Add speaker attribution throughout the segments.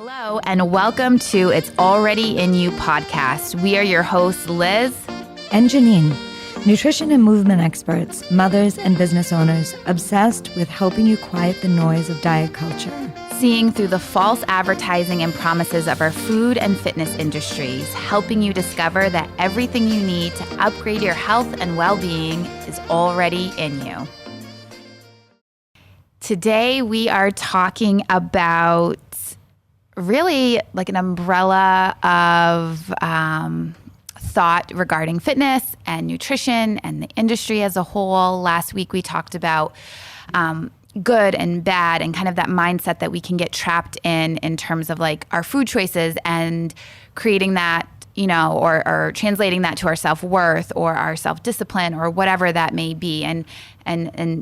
Speaker 1: Hello, and welcome to It's Already In You podcast. We are your hosts, Liz
Speaker 2: and Janine, nutrition and movement experts, mothers and business owners, obsessed with helping you quiet the noise of diet culture.
Speaker 1: Seeing through the false advertising and promises of our food and fitness industries, helping you discover that everything you need to upgrade your health and well-being is already in you. Today, we are talking about really like an umbrella of thought regarding fitness and nutrition and the industry as a whole. Last week, we talked about good and bad and kind of that mindset that we can get trapped in terms of like our food choices and creating that, you know, or translating that to our self-worth or our self-discipline or whatever that may be, and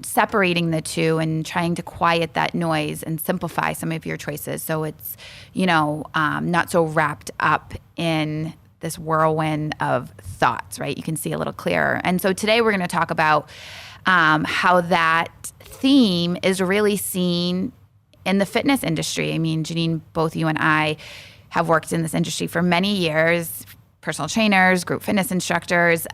Speaker 1: separating the two and trying to quiet that noise and simplify some of your choices so it's, you know, not so wrapped up in this whirlwind of thoughts, right? You can see a little clearer. And so today we're going to talk about how that theme is really seen in the fitness industry. I mean, Janine, both you and I have worked in this industry for many years, personal trainers, group fitness instructors,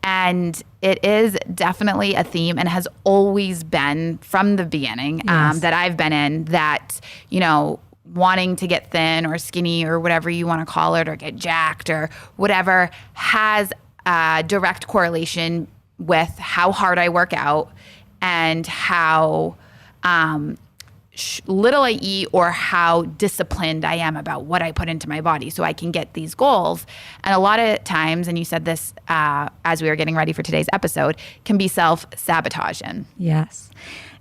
Speaker 1: and it is definitely a theme and has always been from the beginning that I've been in that, you know, wanting to get thin or skinny or whatever you want to call it or get jacked or whatever has a direct correlation with how hard I work out and how little I eat or how disciplined I am about what I put into my body so I can get these goals. And a lot of times, and you said this as we were getting ready for today's episode, can be self-sabotaging.
Speaker 2: Yes.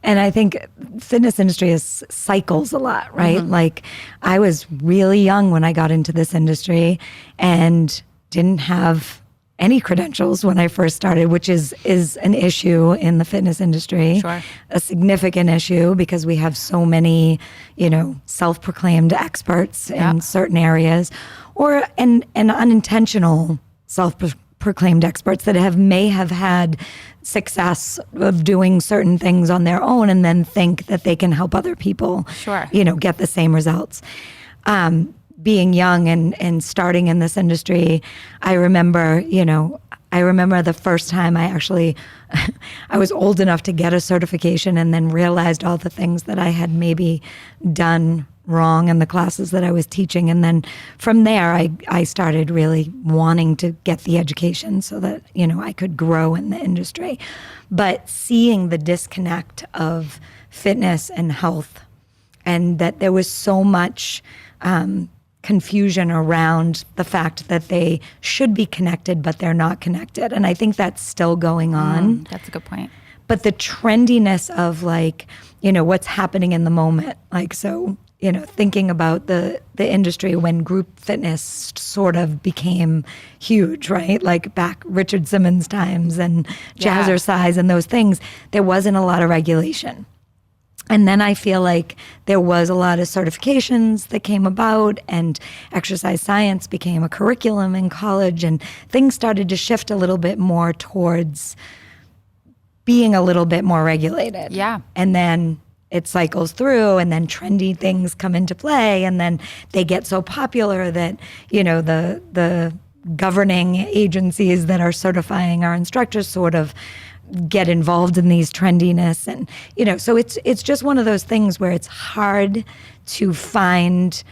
Speaker 2: And I think fitness industry is cycles a lot, right? Mm-hmm. Like I was really young when I got into this industry and didn't have any credentials when I first started, which is an issue in the fitness industry.
Speaker 1: Sure.
Speaker 2: A significant issue because we have so many, you know, self-proclaimed experts in certain areas, or an unintentional self-proclaimed experts that may have had success of doing certain things on their own and then think that they can help other people, you know, get the same results. Being young and starting in this industry, I remember the first time I was old enough to get a certification and then realized all the things that I had maybe done wrong in the classes that I was teaching. And then from there, I started really wanting to get the education so that, you know, I could grow in the industry. But seeing the disconnect of fitness and health, and that there was so much confusion around the fact that they should be connected, but they're not connected. And I think that's still going on.
Speaker 1: That's a good point.
Speaker 2: But the trendiness of like, you know, what's happening in the moment. Like, so, you know, thinking about the industry when group fitness sort of became huge, right? Like back Richard Simmons times and Jazzercise and those things, there wasn't a lot of regulation. And then I feel like there was a lot of certifications that came about and exercise science became a curriculum in college and things started to shift a little bit more towards being a little bit more regulated.
Speaker 1: Yeah.
Speaker 2: And then it cycles through and then trendy things come into play and then they get so popular that, you know, the governing agencies that are certifying our instructors sort of get involved in these trendiness. And, you know, so it's just one of those things where it's hard to find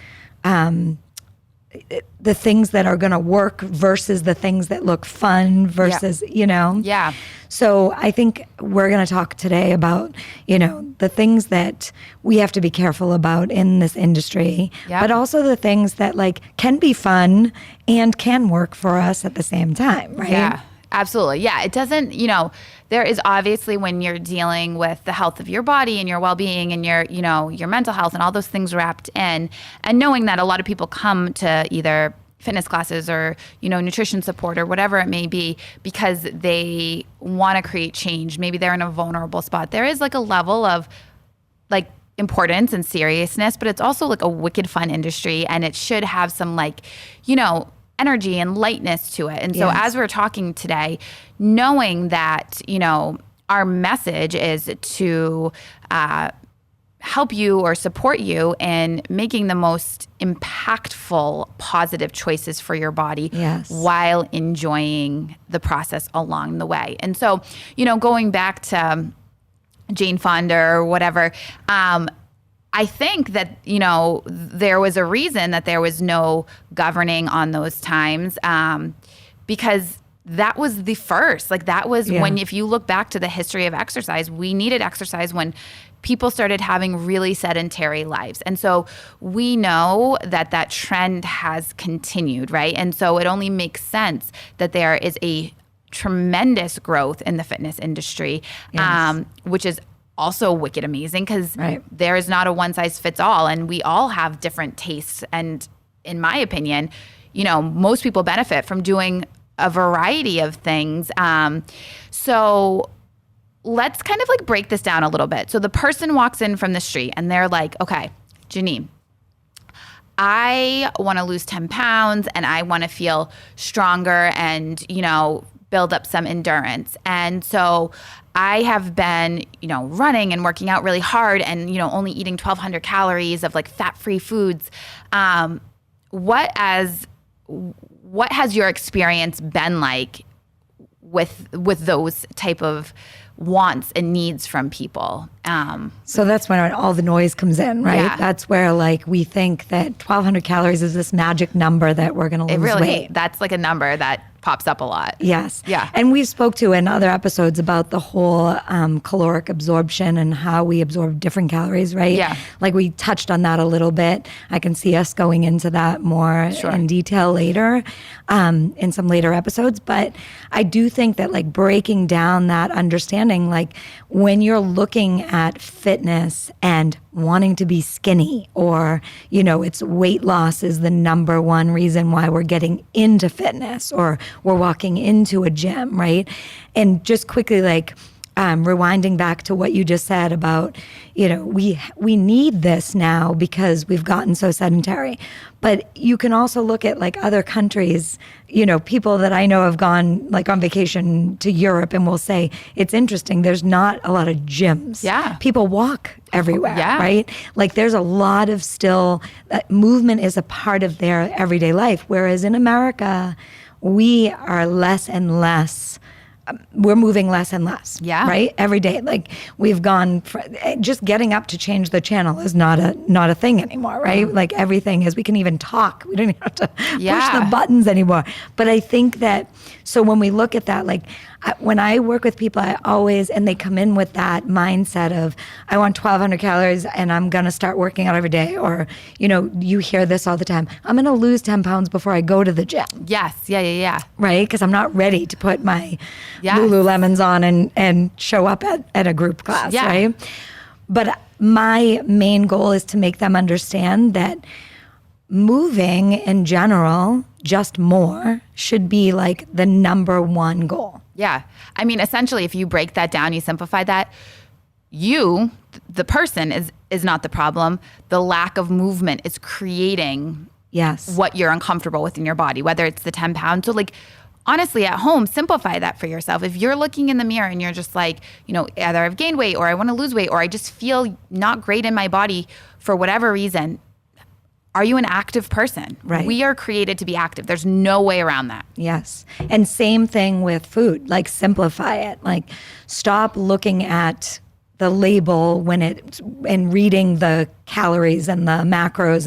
Speaker 2: the things that are going to work versus the things that look fun versus, you know.
Speaker 1: Yeah.
Speaker 2: So I think we're going to talk today about, you know, the things that we have to be careful about in this industry, but also the things that like can be fun and can work for us at the same time, right?
Speaker 1: Yeah. Absolutely. Yeah. It doesn't, you know, there is obviously when you're dealing with the health of your body and your well-being and your, you know, your mental health and all those things wrapped in, and knowing that a lot of people come to either fitness classes or, you know, nutrition support or whatever it may be because they want to create change. Maybe they're in a vulnerable spot. There is like a level of like importance and seriousness, but it's also like a wicked fun industry and it should have some like, you know, energy and lightness to it. And so as we're talking today, knowing that, you know, our message is to help you or support you in making the most impactful, positive choices for your body while enjoying the process along the way. And so, going back to Jane Fonda or whatever, I think that, there was a reason that there was no governing on those times, because that was the first. Like, that was when, if you look back to the history of exercise, we needed exercise when people started having really sedentary lives. And so we know that trend has continued, right? And so it only makes sense that there is a tremendous growth in the fitness industry, which is also wicked amazing, because there is not a one size fits all, and we all have different tastes. And in my opinion, most people benefit from doing a variety of things. So let's kind of like break this down a little bit. So the person walks in from the street and they're like, okay, Janine, I want to lose 10 pounds and I want to feel stronger and, build up some endurance. And so I have been, running and working out really hard and, only eating 1,200 calories of like fat-free foods. What has your experience been like with those type of wants and needs from people?
Speaker 2: So that's when all the noise comes in, right? Yeah. That's where like we think that 1,200 calories is this magic number that we're going to lose weight.
Speaker 1: That's like a number that pops up a lot.
Speaker 2: Yes.
Speaker 1: Yeah.
Speaker 2: And we spoke to in other episodes about the whole caloric absorption and how we absorb different calories, right?
Speaker 1: Yeah.
Speaker 2: Like we touched on that a little bit. I can see us going into that more in detail later, in some later episodes. But I do think that like breaking down that understanding, like when you're looking at fitness and wanting to be skinny, or, it's weight loss is the number one reason why we're getting into fitness or we're walking into a gym, right? And just quickly, like, rewinding back to what you just said about, we need this now because we've gotten so sedentary. But you can also look at like other countries, people that I know have gone like on vacation to Europe and will say, it's interesting, there's not a lot of gyms.
Speaker 1: Yeah.
Speaker 2: People walk everywhere, right? Like there's a lot of still, movement is a part of their everyday life. Whereas in America, we are less and less, we're moving less and less, right? Every day. Like we've gone, just getting up to change the channel is not a thing anymore, right? Like everything is, we can even talk. We don't even have to push the buttons anymore. But I think that, so when we look at that, like when I work with people, I always, and they come in with that mindset of, I want 1,200 calories and I'm going to start working out every day. Or, you hear this all the time. I'm going to lose 10 pounds before I go to the gym.
Speaker 1: Yes. Yeah.
Speaker 2: Right? Because I'm not ready to put my Lululemons on and show up at a group class, right? But my main goal is to make them understand that moving in general, just more, should be like the number one goal.
Speaker 1: Yeah. I mean, essentially, if you break that down, you simplify that, you, the person, is not the problem. The lack of movement is creating what you're uncomfortable with in your body, whether it's the 10 pounds. So like, honestly, at home, simplify that for yourself. If you're looking in the mirror and you're just like, either I've gained weight or I want to lose weight or I just feel not great in my body for whatever reason, are you an active person?
Speaker 2: Right.
Speaker 1: We are created to be active. There's no way around that.
Speaker 2: Yes. And same thing with food, like simplify it. Like stop looking at the label and reading the calories and the macros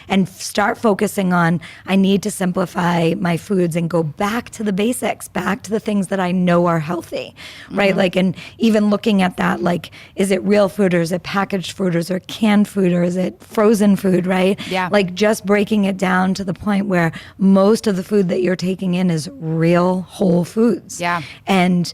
Speaker 2: and start focusing on, I need to simplify my foods and go back to the basics, back to the things that I know are healthy, right? Mm-hmm. Like, and even looking at that, like, is it real food or is it packaged food or is it canned food or is it frozen food, right?
Speaker 1: Yeah.
Speaker 2: Like just breaking it down to the point where most of the food that you're taking in is real whole foods.
Speaker 1: Yeah.
Speaker 2: And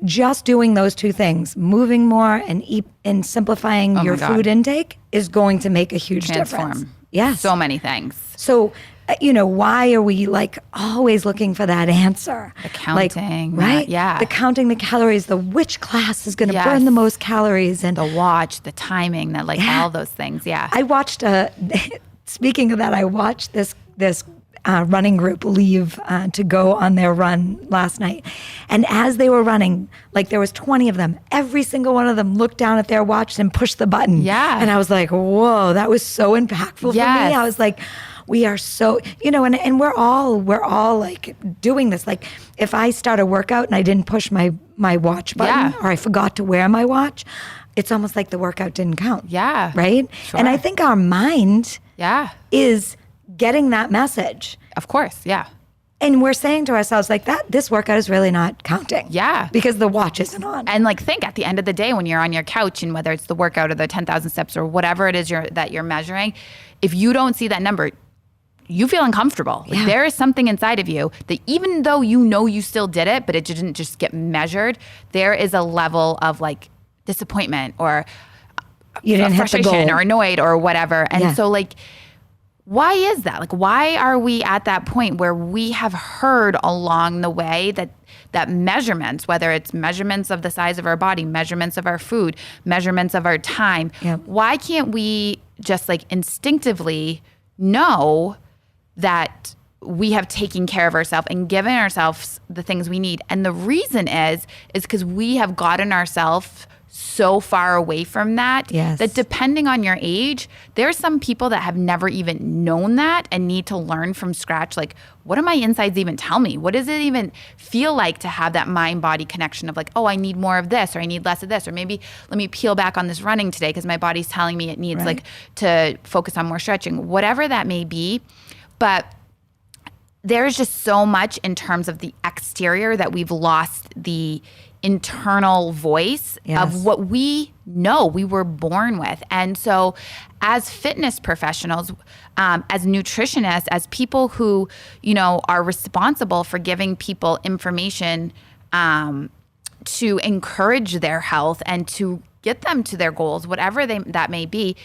Speaker 2: just doing those two things, moving more and simplifying your food intake, is going to make a huge difference. Yes.
Speaker 1: So many things.
Speaker 2: So, why are we like always looking for that answer?
Speaker 1: The counting.
Speaker 2: Like, right?
Speaker 1: Yeah.
Speaker 2: The counting the calories, the which class is going to burn the most calories. And
Speaker 1: the watch, the timing, all those things. Yeah.
Speaker 2: I watched, speaking of that, I watched this running group leave to go on their run last night. And as they were running, like there was 20 of them, every single one of them looked down at their watch and pushed the button.
Speaker 1: Yeah.
Speaker 2: And I was like, whoa, that was so impactful for me. I was like, we are so, and we're all like doing this. Like if I start a workout and I didn't push my watch button or I forgot to wear my watch, it's almost like the workout didn't count.
Speaker 1: Yeah.
Speaker 2: Right?
Speaker 1: Sure.
Speaker 2: And I think our mind is getting that message.
Speaker 1: Of course. Yeah.
Speaker 2: And we're saying to ourselves like this workout is really not counting.
Speaker 1: Yeah.
Speaker 2: Because the watch isn't on.
Speaker 1: And like think at the end of the day when you're on your couch and whether it's the workout or the 10,000 steps or whatever it is that you're measuring, if you don't see that number, you feel uncomfortable. Like there is something inside of you that even though you still did it, but it didn't just get measured, there is a level of like disappointment or
Speaker 2: you didn't hit the
Speaker 1: frustration
Speaker 2: goal.
Speaker 1: or annoyed or whatever. And so like, why is that? Like, why are we at that point where we have heard along the way that measurements, whether it's measurements of the size of our body, measurements of our food, measurements of our time, why can't we just like instinctively know that we have taken care of ourselves and given ourselves the things we need? And the reason is because we have gotten ourselves so far away from that, that depending on your age, there's some people that have never even known that and need to learn from scratch. Like, what do my insides even tell me? What does it even feel like to have that mind-body connection of like, oh, I need more of this or I need less of this, or maybe let me peel back on this running today because my body's telling me it needs like to focus on more stretching, whatever that may be. But there's just so much in terms of the exterior that we've lost the internal voice of what we know we were born with. And so as fitness professionals, as nutritionists, as people who, are responsible for giving people information to encourage their health and to get them to their goals, whatever that may be,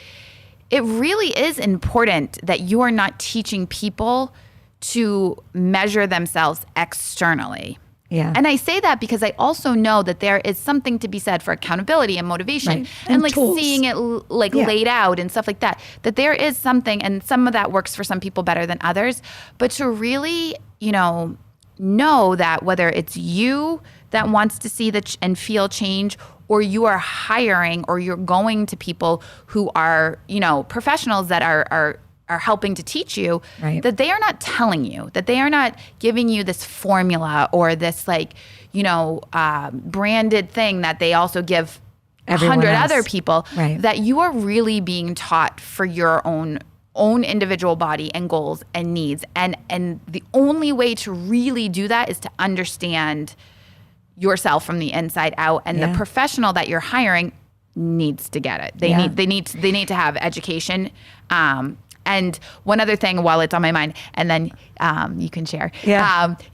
Speaker 1: it really is important that you are not teaching people to measure themselves externally.
Speaker 2: Yeah.
Speaker 1: And I say that because I also know that there is something to be said for accountability and motivation and like
Speaker 2: tools.
Speaker 1: seeing it laid out and stuff like that, that there is something, and some of that works for some people better than others. But to really, know that whether it's you that wants to see and feel change, or you are hiring or you're going to people who are, professionals that are helping to teach you, that they are not telling you, that they are not giving you this formula or this branded thing that they also give 100 other people, that you are really being taught for your own individual body and goals and needs. And the only way to really do that is to understand yourself from the inside out. And the professional that you're hiring needs to get it. They need to have education. And one other thing while it's on my mind, and then you can share,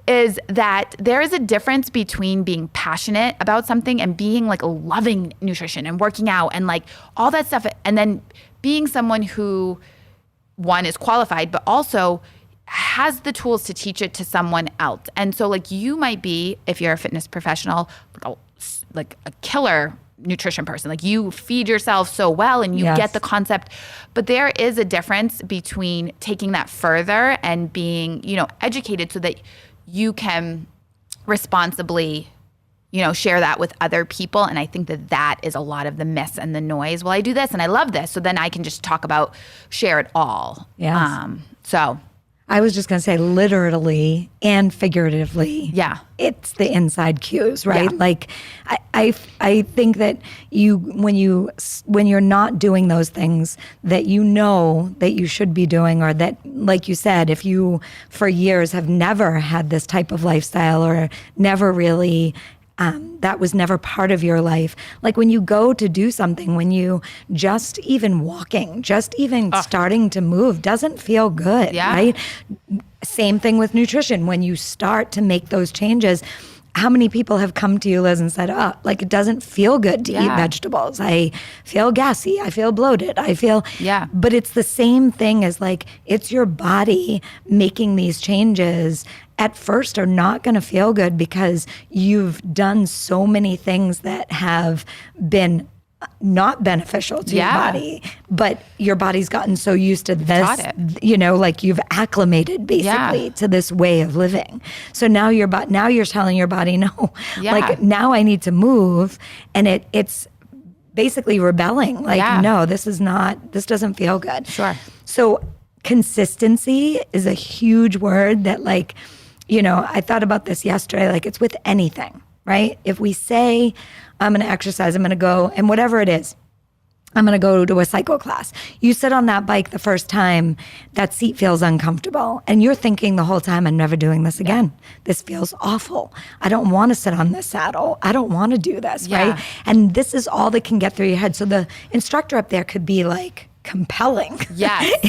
Speaker 1: is that there is a difference between being passionate about something and being like loving nutrition and working out and like all that stuff. And then being someone who, one, is qualified, but also has the tools to teach it to someone else. And so like you might be, if you're a fitness professional, like a killer nutrition person, like you feed yourself so well and you get the concept, but there is a difference between taking that further and being, educated so that you can responsibly, share that with other people. And I think that is a lot of the myths and the noise. Well, I do this and I love this, so then I can just share it all. So
Speaker 2: I was just going to say literally and figuratively.
Speaker 1: Yeah.
Speaker 2: It's the inside cues, right?
Speaker 1: Yeah.
Speaker 2: Like I think that when you're not doing those things that that you should be doing, or that, like you said, if you for years have never had this type of lifestyle or never really that was never part of your life. Like when you go to do something, when you just even walking, just even starting to move doesn't feel good, right? Same thing with nutrition. When you start to make those changes, how many people have come to you, Liz, and said, like it doesn't feel good to eat vegetables. I feel gassy. I feel bloated. I feel, but it's the same thing as like, it's your body making these changes at first are not going to feel good because you've done so many things that have been not beneficial to your body, but your body's gotten so used to this, like you've acclimated basically to this way of living. So now now you're telling your body, no, like now I need to move, and it's basically rebelling. Like, no, this doesn't feel good.
Speaker 1: Sure.
Speaker 2: So consistency is a huge word that, like, I thought about this yesterday, like it's with anything, right? If we say, I'm going to exercise, I'm going to go, and whatever it is, I'm going to go to a cycle class. You sit on that bike the first time, that seat feels uncomfortable. And you're thinking the whole time, I'm never doing this again. This feels awful. I don't want to sit on this saddle. I don't want to do this, right? And this is all that can get through your head. So the instructor up there could be like compelling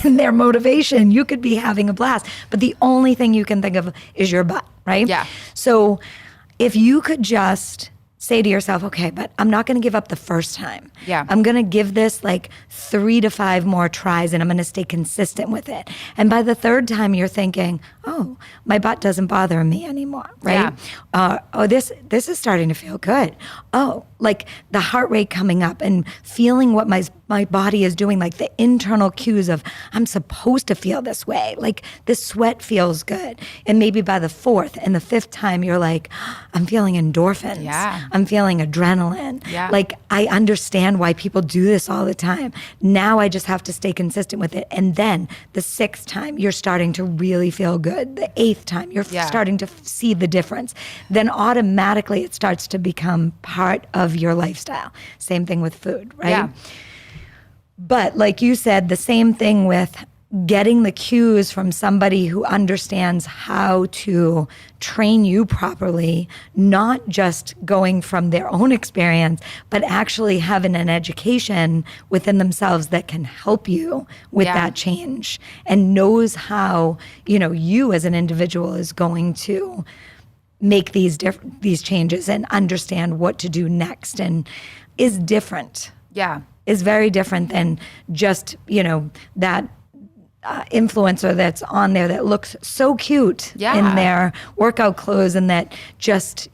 Speaker 2: in their motivation. You could be having a blast. But the only thing you can think of is your butt, right?
Speaker 1: Yeah.
Speaker 2: So if you could just say to yourself, okay, but I'm not going to give up the first time.
Speaker 1: Yeah.
Speaker 2: I'm going to give this like 3 to 5 more tries, and I'm going to stay consistent with it. And by the third time, you're thinking, oh, my butt doesn't bother me anymore, right? Oh, this is starting to feel good. Oh, like the heart rate coming up and feeling what my body is doing, like the internal cues of I'm supposed to feel this way. Like this sweat feels good. And maybe by the 4th and the 5th time, you're like, I'm feeling endorphins.
Speaker 1: Yeah.
Speaker 2: I'm feeling adrenaline.
Speaker 1: Yeah.
Speaker 2: Like I understand why people do this all the time. Now I just have to stay consistent with it. And then the 6th time, you're starting to really feel good. The 8th time, you're starting to see the difference. Then automatically it starts to become part of your lifestyle. Same thing with food, right?
Speaker 1: Yeah.
Speaker 2: But like you said, the same thing with getting the cues from somebody who understands how to train you properly, not just going from their own experience, but actually having an education within themselves that can help you with that change and knows how, you as an individual is going to make these changes and understand what to do next, and is different.
Speaker 1: Yeah.
Speaker 2: Is very different than just, that influencer that's on there that looks so cute in their workout clothes and that just,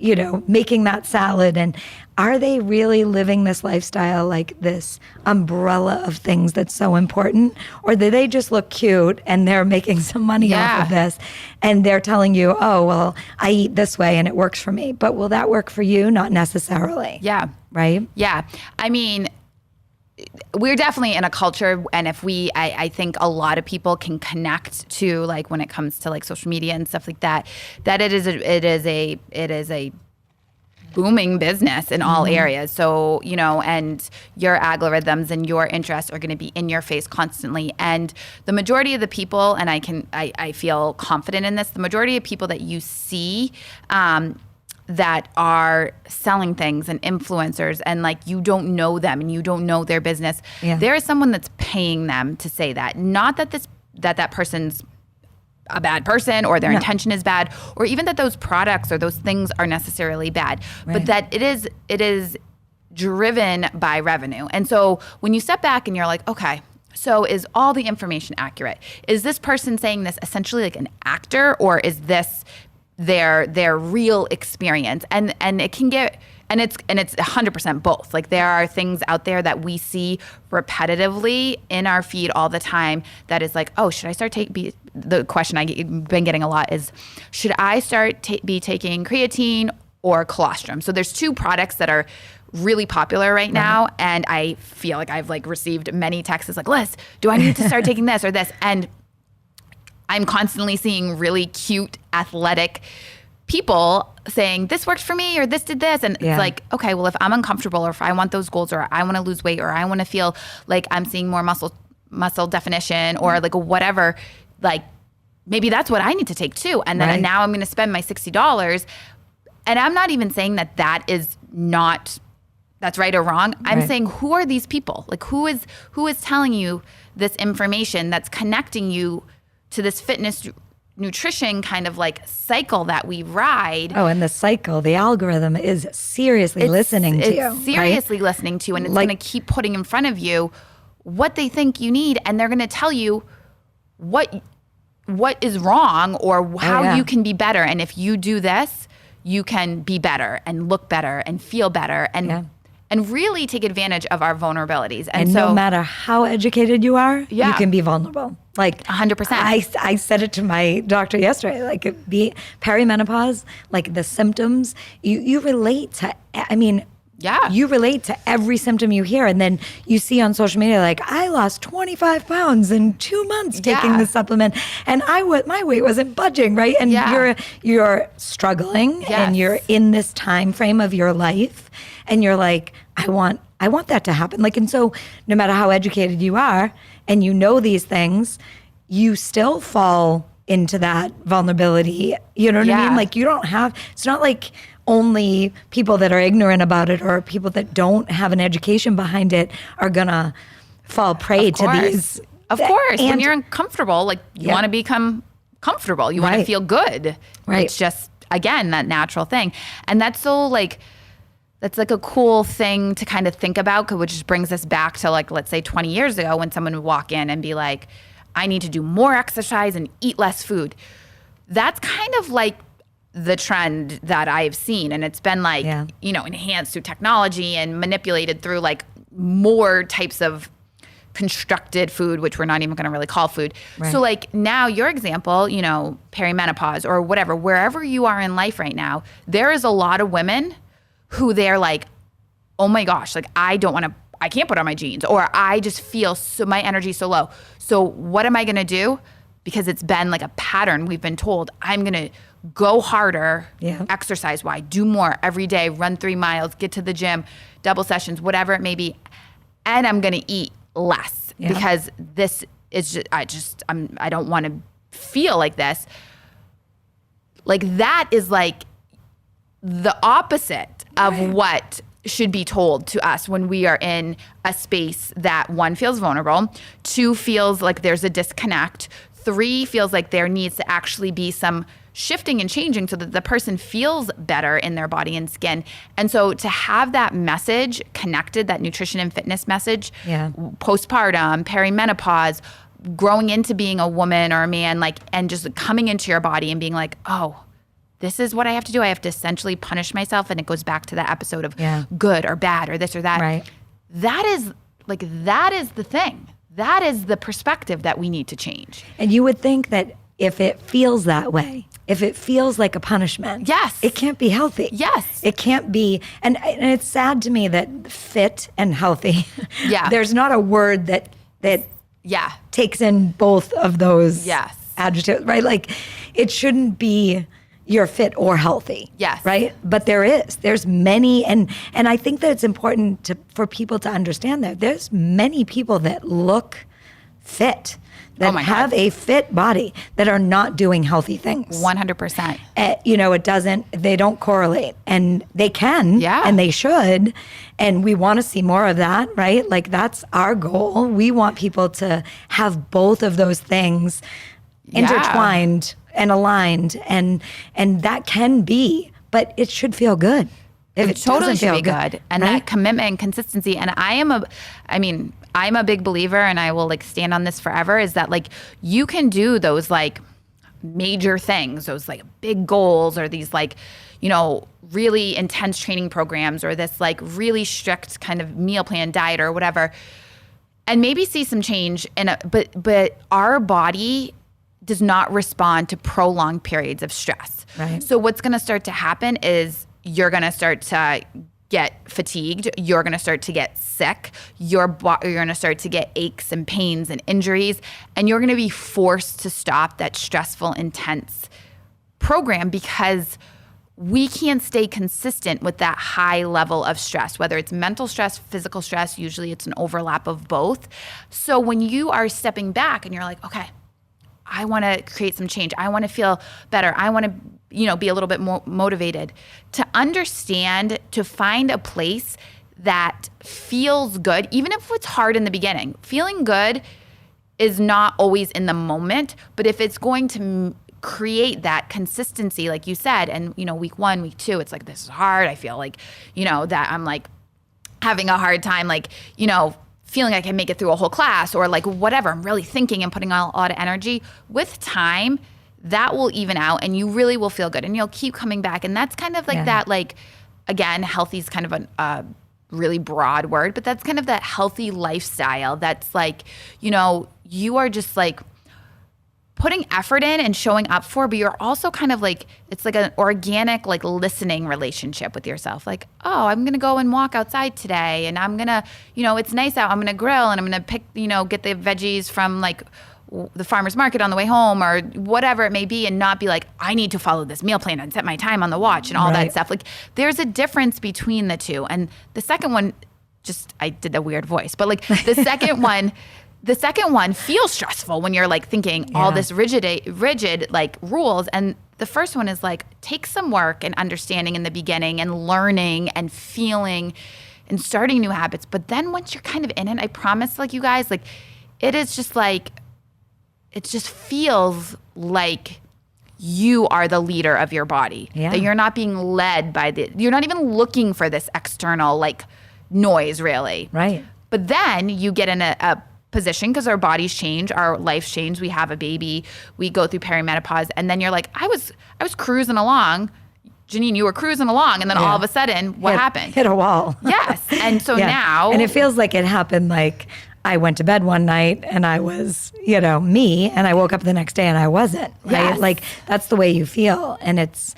Speaker 2: making that salad. And are they really living this lifestyle, like this umbrella of things that's so important? Or do they just look cute and they're making some money off of this and they're telling you, oh, well, I eat this way and it works for me. But will that work for you? Not necessarily.
Speaker 1: Yeah.
Speaker 2: Right?
Speaker 1: Yeah. I mean, we're definitely in a culture, and if I think a lot of people can connect to, like, when it comes to like social media and stuff like that, that it is a booming business in all areas. So, and your algorithms and your interests are going to be in your face constantly. And the majority of the people, and I feel confident in this, the majority of people that you see, that are selling things and influencers, and like you don't know them and you don't know their business. Yeah. There is someone that's paying them to say that. Not that that person's a bad person or their intention is bad, or even that those products or those things are necessarily bad, but that it is driven by revenue. And so when you step back and you're like, okay, so is all the information accurate? Is this person saying this essentially like an actor, or is this their real experience? And it can get, and it's 100% both. Like there are things out there that we see repetitively in our feed all the time that is like, oh, should I start the question I've been getting a lot is, should I start be taking creatine or colostrum? So there's 2 products that are really popular right now, and I feel like I've like received many texts like, Liz, do I need to start taking this or this? And I'm constantly seeing really cute, athletic people saying, this worked for me, or this did this. And it's like, okay, well, if I'm uncomfortable, or if I want those goals, or I want to lose weight, or I want to feel like I'm seeing more muscle definition, or like whatever, like maybe that's what I need to take too. And then now I'm going to spend my $60. And I'm not even saying that is not, that's right or wrong. I'm saying, who are these people? Like who is telling you this information that's connecting you to this fitness nutrition kind of like cycle that we ride?
Speaker 2: Oh, and the cycle, the algorithm is seriously listening to you.
Speaker 1: It's seriously listening to you, and it's going to keep putting in front of you what they think you need, and they're going to tell you what is wrong, or how you can be better. And if you do this, you can be better and look better and feel better. And and really take advantage of our vulnerabilities.
Speaker 2: And
Speaker 1: so
Speaker 2: no matter how educated you are,
Speaker 1: Yeah.
Speaker 2: you can be vulnerable. Like
Speaker 1: 100%.
Speaker 2: I said it to my doctor yesterday, like the perimenopause, like the symptoms, you relate to, I mean,
Speaker 1: Yeah.
Speaker 2: you relate to every symptom you hear. And then you see on social media, like, I lost 25 pounds in 2 months taking
Speaker 1: Yeah.
Speaker 2: the supplement, and my weight wasn't budging, right? And
Speaker 1: Yeah.
Speaker 2: you're struggling,
Speaker 1: Yes.
Speaker 2: and you're in this time frame of your life, and you're like, I want that to happen. Like, and so no matter how educated you are and you know these things, you still fall into that vulnerability. You know what I
Speaker 1: Yeah.
Speaker 2: mean? Like, you don't have, it's not like only people that are ignorant about it or people that don't have an education behind it are gonna fall prey to these.
Speaker 1: Of course. When
Speaker 2: And
Speaker 1: you're uncomfortable, like you
Speaker 2: Yeah.
Speaker 1: want to become comfortable. You want to
Speaker 2: Right.
Speaker 1: feel good.
Speaker 2: Right.
Speaker 1: It's just, again, that natural thing. And that's so like, that's like a cool thing to kind of think about, which just brings us back to like, let's say 20 years ago when someone would walk in and be like, I need to do more exercise and eat less food. That's kind of like the trend that I've seen. And it's been like,
Speaker 2: Yeah.
Speaker 1: enhanced through technology and manipulated through like more types of constructed food, which we're not even going to really call food.
Speaker 2: Right.
Speaker 1: So like now your example, perimenopause or whatever, wherever you are in life right now, there is a lot of women who they're like, oh my gosh, like I can't put on my jeans, or I just feel my energy so low. So what am I going to do? Because it's been like a pattern. We've been told I'm going to go harder,
Speaker 2: Yeah.
Speaker 1: exercise wise, do more every day, run 3 miles, get to the gym, double sessions, whatever it may be. And I'm going to eat less
Speaker 2: Yeah.
Speaker 1: because this is just, I don't want to feel like this. Like that is like the opposite of what should be told to us when we are in a space that 1 feels vulnerable, 2 feels like there's a disconnect, 3 feels like there needs to actually be some shifting and changing so that the person feels better in their body and skin. And so to have that message connected, that nutrition and fitness message,
Speaker 2: Yeah.
Speaker 1: postpartum, perimenopause, growing into being a woman or a man, like, and just coming into your body and being like, oh, this is what I have to do. I have to essentially punish myself. And it goes back to that episode of
Speaker 2: Yeah.
Speaker 1: good or bad or this or that.
Speaker 2: Right.
Speaker 1: That is the thing. That is the perspective that we need to change.
Speaker 2: And you would think that if it feels that way, if it feels like a punishment,
Speaker 1: Yes.
Speaker 2: it can't be healthy.
Speaker 1: Yes.
Speaker 2: It can't be. And it's sad to me that fit and healthy,
Speaker 1: Yeah.
Speaker 2: there's not a word that
Speaker 1: Yeah.
Speaker 2: takes in both of those
Speaker 1: Yes.
Speaker 2: adjectives, right? Like it shouldn't be you're fit or healthy.
Speaker 1: Yes.
Speaker 2: Right? But there's many, and I think that it's important for people to understand that there's many people that look fit, that
Speaker 1: Oh my God.
Speaker 2: have a fit body, that are not doing healthy things.
Speaker 1: 100%.
Speaker 2: They don't correlate, and they can,
Speaker 1: Yeah.
Speaker 2: and they should, and we want to see more of that, right? Like that's our goal. We want people to have both of those things intertwined and aligned, and that can be, but it should feel good. If it
Speaker 1: totally
Speaker 2: doesn't
Speaker 1: should
Speaker 2: feel
Speaker 1: be good. And
Speaker 2: right?
Speaker 1: that commitment and consistency. And I'm a big believer, and I will like stand on this forever, is that like you can do those like major things, those like big goals, or these like, really intense training programs, or this like really strict kind of meal plan diet or whatever, and maybe see some change but our body does not respond to prolonged periods of stress.
Speaker 2: Right.
Speaker 1: So what's going to start to happen is you're going to start to get fatigued. You're going to start to get sick. You're going to start to get aches and pains and injuries. And you're going to be forced to stop that stressful, intense program because we can't stay consistent with that high level of stress, whether it's mental stress, physical stress. Usually it's an overlap of both. So when you are stepping back and you're like, okay, I want to create some change. I want to feel better. I want to, be a little bit more motivated to understand, to find a place that feels good, even if it's hard in the beginning. Feeling good is not always in the moment, but if it's going to create that consistency, like you said, and, week 1, week 2, it's like, this is hard. I feel like, that I'm like having a hard time, like, feeling like I can make it through a whole class, or like whatever. I'm really thinking and putting a lot of energy. With time, that will even out and you really will feel good and you'll keep coming back. And that's kind of like that, like, again, healthy is kind of really broad word, but that's kind of that healthy lifestyle that's like, you are just like putting effort in and showing up for, but you're also kind of like, it's like an organic, like listening relationship with yourself. Like, oh, I'm going to go and walk outside today, and I'm going to, it's nice out. I'm going to grill, and I'm going to pick, get the veggies from like the farmer's market on the way home or whatever it may be, and not be like, I need to follow this meal plan and set my time on the watch and all that stuff. Like, there's a difference between the two. And the second one, I did a weird voice, but like the second one feels stressful when you're like thinking all this rigid like rules. And the first one is like, take some work and understanding in the beginning and learning and feeling and starting new habits. But then once you're kind of in it, I promise, like, you guys, like, it is just like, it just feels like you are the leader of your body. That you're not being led by you're not even looking for this external like noise, really.
Speaker 2: Right.
Speaker 1: But then you get in a position, because our bodies change, our lives change. We have a baby, we go through perimenopause, and then you're like, I was cruising along. Janine, you were cruising along, and then all of a sudden, what happened?
Speaker 2: Hit a wall.
Speaker 1: Yes. And so now.
Speaker 2: And it feels like it happened like I went to bed one night and I was, me, and I woke up the next day and I wasn't. Right?
Speaker 1: Yes.
Speaker 2: Like, that's the way you feel. And that's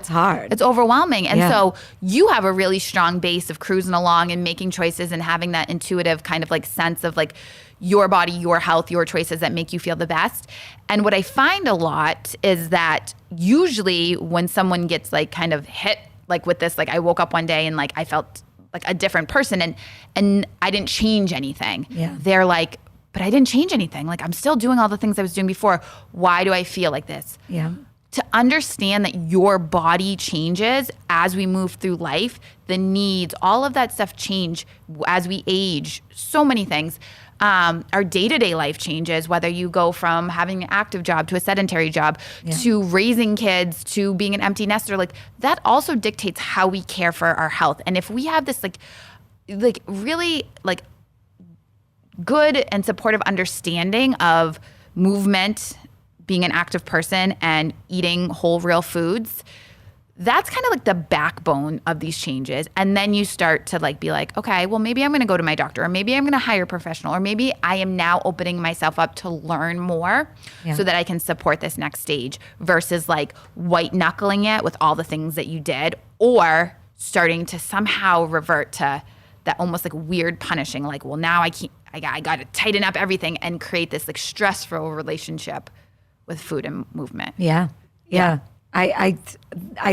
Speaker 2: hard.
Speaker 1: It's overwhelming. And so you have a really strong base of cruising along and making choices and having that intuitive kind of like sense of like your body, your health, your choices that make you feel the best. And what I find a lot is that usually when someone gets like kind of hit like with this, like I woke up one day and like I felt like a different person and I didn't change anything.
Speaker 2: Yeah.
Speaker 1: They're like, but I didn't change anything. Like, I'm still doing all the things I was doing before. Why do I feel like this?
Speaker 2: Yeah.
Speaker 1: To understand that your body changes as we move through life, the needs, all of that stuff change as we age, so many things. Our day-to-day life changes, whether you go from having an active job to a sedentary job to raising kids to being an empty nester. Like, that also dictates how we care for our health. And if we have this like really like good and supportive understanding of movement, being an active person, and eating whole real foods, that's kind of like the backbone of these changes. And then you start to like be like, okay, well, maybe I'm going to go to my doctor, or maybe I'm going to hire a professional, or maybe I am now opening myself up to learn more so that I can support this next stage, versus like white knuckling it with all the things that you did, or starting to somehow revert to that almost like weird punishing, like, well, now I got to tighten up everything and create this like stressful relationship with food and movement.
Speaker 2: Yeah. I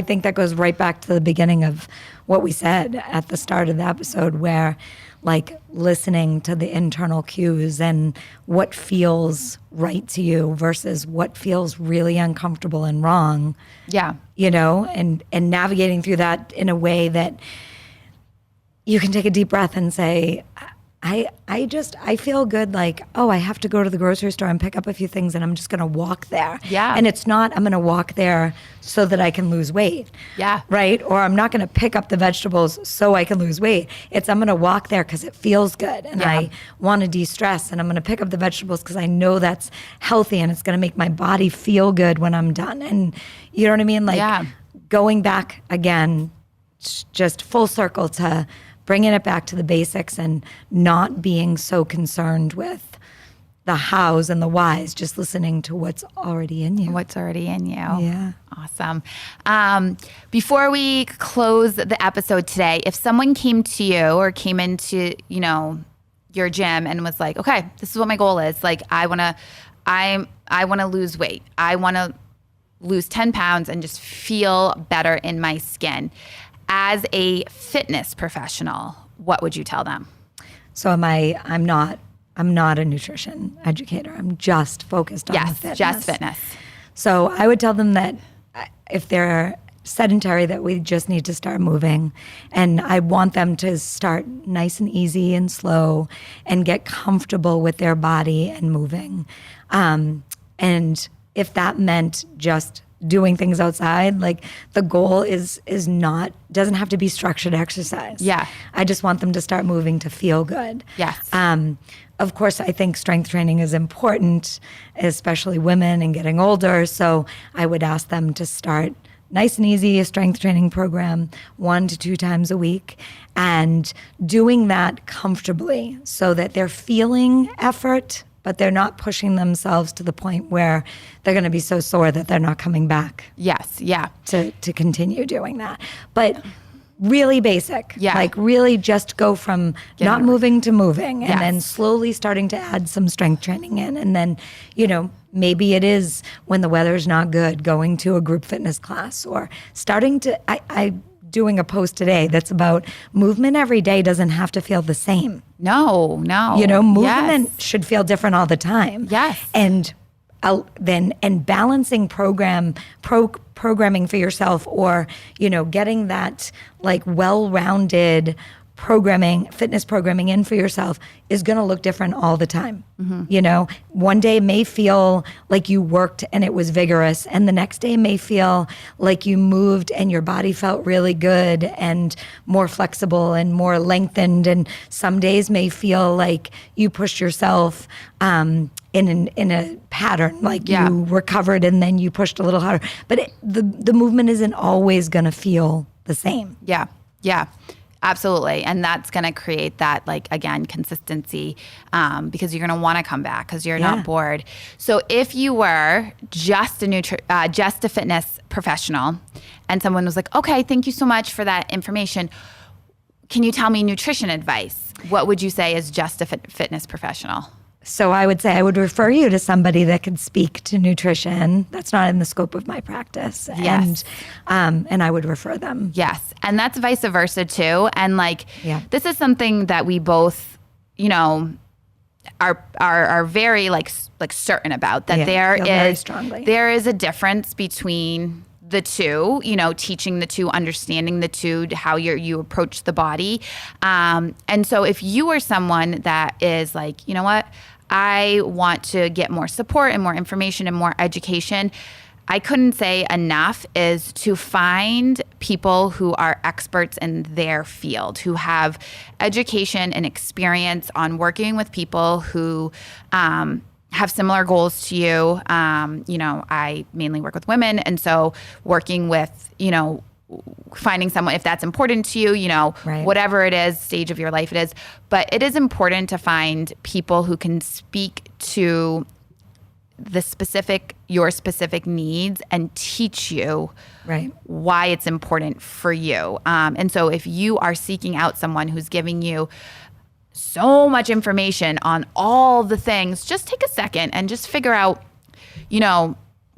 Speaker 2: think that goes right back to the beginning of what we said at the start of the episode, where like listening to the internal cues and what feels right to you versus what feels really uncomfortable and wrong.
Speaker 1: Yeah.
Speaker 2: And navigating through that in a way that you can take a deep breath and say, I feel good, like, oh, I have to go to the grocery store and pick up a few things, and I'm just going to walk there.
Speaker 1: Yeah.
Speaker 2: And it's not, I'm going to walk there so that I can lose weight.
Speaker 1: Yeah.
Speaker 2: Right? Or I'm not going to pick up the vegetables so I can lose weight. It's, I'm going to walk there because it feels good and I want to de-stress, and I'm going to pick up the vegetables because I know that's healthy and it's going to make my body feel good when I'm done. And you know what I mean? Like going back again, just full circle to bringing it back to the basics and not being so concerned with the hows and the whys, just listening to what's already in you.
Speaker 1: What's already in you.
Speaker 2: Yeah.
Speaker 1: Awesome. Before we close the episode today, if someone came to you or came into, your gym and was like, okay, this is what my goal is. Like, I want to lose weight. I want to lose 10 pounds and just feel better in my skin. As a fitness professional, what would you tell them?
Speaker 2: So I'm not a nutrition educator. I'm just focused on the fitness.
Speaker 1: Yes, just fitness.
Speaker 2: So I would tell them that if they're sedentary, that we just need to start moving. And I want them to start nice and easy and slow and get comfortable with their body and moving. And if that meant just doing things outside, like the goal doesn't have to be structured exercise.
Speaker 1: Yeah.
Speaker 2: I just want them to start moving to feel good.
Speaker 1: Yes.
Speaker 2: Of course, I think strength training is important, especially women and getting older. So I would ask them to start nice and easy, a strength training program 1 to 2 times a week, and doing that comfortably so that they're feeling effort, but they're not pushing themselves to the point where they're going to be so sore that they're not coming back.
Speaker 1: Yes. Yeah.
Speaker 2: To continue doing that. But really basic.
Speaker 1: Yeah.
Speaker 2: Like really just go from not moving to moving, and
Speaker 1: Yes.
Speaker 2: then slowly starting to add some strength training in. And then, maybe it is when the weather's not good, going to a group fitness class, or starting to, I doing a post today that's about movement every day doesn't have to feel the same.
Speaker 1: No.
Speaker 2: Movement
Speaker 1: Yes.
Speaker 2: should feel different all the time.
Speaker 1: Yes.
Speaker 2: And balancing programming for yourself, or getting that like well-rounded fitness programming in for yourself is going to look different all the time. One day may feel like you worked and it was vigorous, and the next day may feel like you moved and your body felt really good and more flexible and more lengthened, and some days may feel like you pushed yourself in a pattern, like you recovered and then you pushed a little harder, but the movement isn't always going to feel the same.
Speaker 1: Yeah. Absolutely. And that's going to create that, like, again, consistency, because you're going to want to come back because you're not bored. So if you were just a fitness professional and someone was like, okay, thank you so much for that information, can you tell me nutrition advice? What would you say is just a fitness professional?
Speaker 2: So I would say I would refer you to somebody that could speak to nutrition. That's not in the scope of my practice.
Speaker 1: Yes.
Speaker 2: And I would refer them.
Speaker 1: Yes. And that's vice versa too. And this is something that we both, are very like certain about, that
Speaker 2: very strongly.
Speaker 1: There is a difference between the two, teaching the two, understanding the two, how you approach the body. And so if you are someone that is like, you know what, I want to get more support and more information and more education, I couldn't say enough is to find people who are experts in their field, who have education and experience on working with people who have similar goals to you. I mainly work with women. And so working with, finding someone, if that's important to you,
Speaker 2: Right.
Speaker 1: whatever it is, stage of your life it is. But it is important to find people who can speak to your specific needs and teach you
Speaker 2: Right.
Speaker 1: why it's important for you. And so if you are seeking out someone who's giving you so much information on all the things, just take a second and just figure out,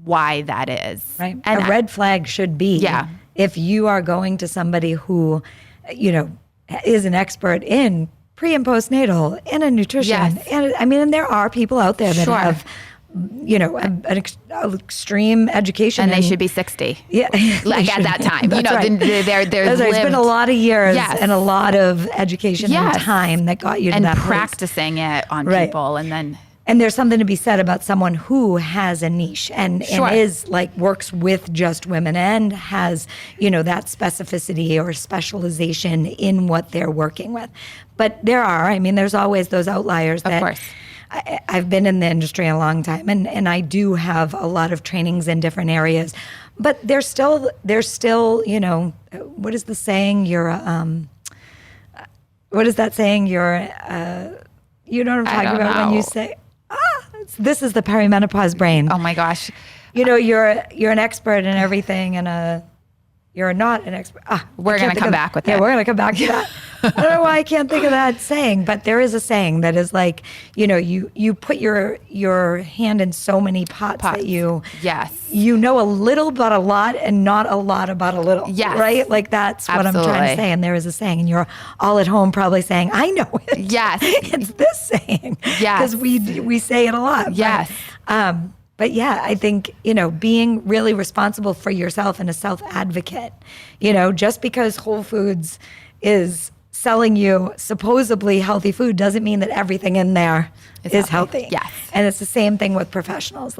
Speaker 1: why that is.
Speaker 2: Right.
Speaker 1: And
Speaker 2: a red flag should be if you are going to somebody who, is an expert in pre and postnatal and in nutrition.
Speaker 1: Yes.
Speaker 2: And there are people out there that
Speaker 1: Sure.
Speaker 2: have, an extreme education.
Speaker 1: And they should be 60.
Speaker 2: Yeah.
Speaker 1: Like at that time.
Speaker 2: That's right.
Speaker 1: There's
Speaker 2: It's been a lot of years
Speaker 1: Yes.
Speaker 2: and a lot of education
Speaker 1: Yes.
Speaker 2: and time that got you to
Speaker 1: and
Speaker 2: that place.
Speaker 1: practicing it on
Speaker 2: Right.
Speaker 1: people, and then
Speaker 2: And there's something to be said about someone who has a niche and is works with just women and has, that specificity or specialization in what they're working with. But there's always those outliers
Speaker 1: of
Speaker 2: that
Speaker 1: course.
Speaker 2: I've been in the industry a long time, and I do have a lot of trainings in different areas, but there's still, what is the saying? What is that saying? You know what I'm talking about when you say, this is the perimenopause brain.
Speaker 1: Oh my gosh.
Speaker 2: You're an expert in everything, and you're not an expert.
Speaker 1: We're going to come back with that.
Speaker 2: Yeah, we're going to come back to that. I don't know why I can't think of that saying, but there is a saying that is like, you put your hand in so many pots. That
Speaker 1: Yes.
Speaker 2: know a little about a lot and not a lot about a little.
Speaker 1: Yes.
Speaker 2: Right? Like that's what
Speaker 1: Absolutely.
Speaker 2: I'm trying to say. And there is a saying, and you're all at home probably saying, I know it.
Speaker 1: Yes.
Speaker 2: It's this saying.
Speaker 1: Yes.
Speaker 2: Because we say it a lot.
Speaker 1: Yes.
Speaker 2: But yeah, I think, being really responsible for yourself and a self-advocate, just because Whole Foods is selling you supposedly healthy food doesn't mean that everything in there is healthy.
Speaker 1: Yes.
Speaker 2: And it's the same thing with professionals,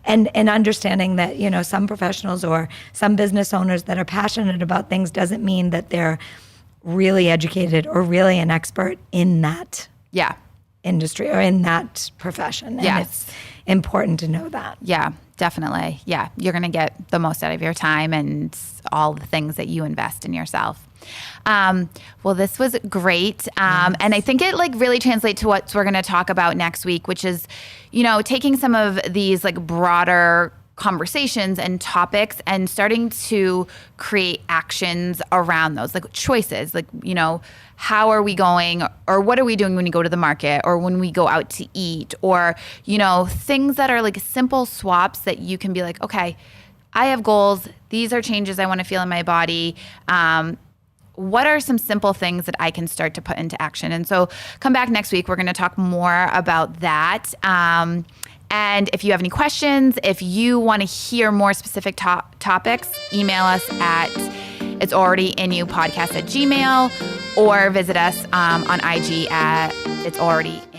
Speaker 2: and understanding that, some professionals or some business owners that are passionate about things doesn't mean that they're really educated or really an expert in that industry or in that profession. And
Speaker 1: Yes.
Speaker 2: important to know that.
Speaker 1: Yeah, definitely. Yeah, you're going to get the most out of your time and all the things that you invest in yourself. Well, this was great. And I think it like really translates to what we're going to talk about next week, which is, taking some of these like broader conversations and topics and starting to create actions around those, like choices, like, how are we going, or what are we doing when we go to the market or when we go out to eat, or, things that are like simple swaps that you can be like, okay, I have goals. These are changes I want to feel in my body. What are some simple things that I can start to put into action? And so come back next week. We're going to talk more about that. And if you have any questions, if you want to hear more specific topics, email us at it'salreadyinyoupodcast@gmail.com or visit us on IG at it'salreadyinyoupodcast.